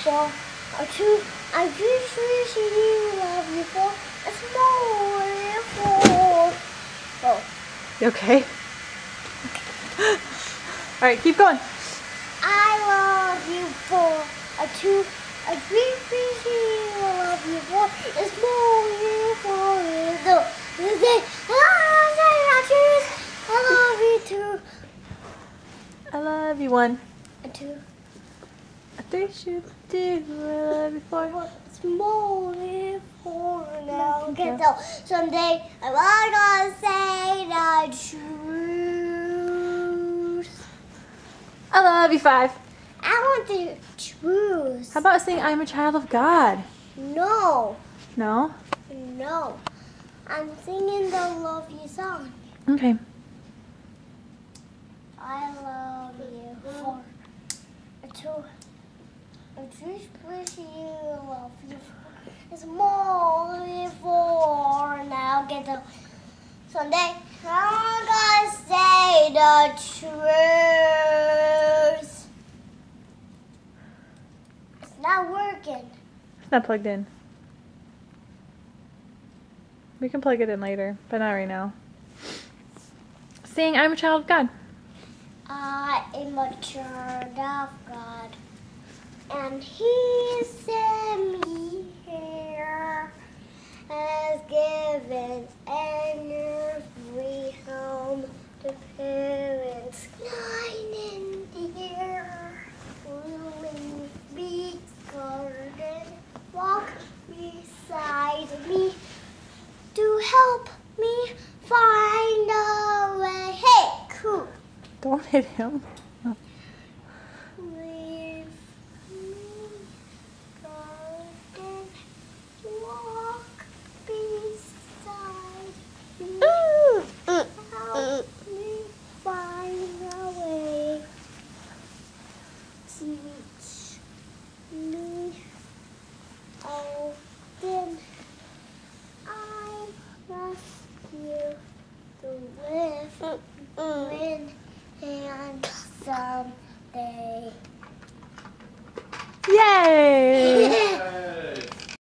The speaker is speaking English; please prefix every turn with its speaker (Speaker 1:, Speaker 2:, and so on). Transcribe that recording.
Speaker 1: for a two. I just wish you love you for a small for. Oh.
Speaker 2: You okay? All right, keep going.
Speaker 1: I love you for a two. I just wish you love you for a small for the. I love you too.
Speaker 2: I love you, 1.
Speaker 1: A two.
Speaker 2: A 3 should do. I love you, 4.
Speaker 1: Small for now. Get so someday I'm gonna say the truth.
Speaker 2: I love you, 5.
Speaker 1: I want the truth.
Speaker 2: How about saying I'm a child of God?
Speaker 1: No,
Speaker 2: No?
Speaker 1: no. I'm singing the love you song.
Speaker 2: Okay.
Speaker 1: I love you for a two. I just wish you love you for it's more for now. Get the someday I'm gonna say the truth. It's not working.
Speaker 2: It's not plugged in. We can plug it in later, but not right now. Sing I'm a child of God.
Speaker 1: I am a child of God, and He sent me here, has given an earthly home to parents nine in the air. Willing be garden, walk beside me to help me find a way. Hey, cool.
Speaker 2: Don't hit him.
Speaker 1: Leave me, garden, walk beside me, help me find a way, teach me, oh, then I rescue the win and someday.
Speaker 2: Yay!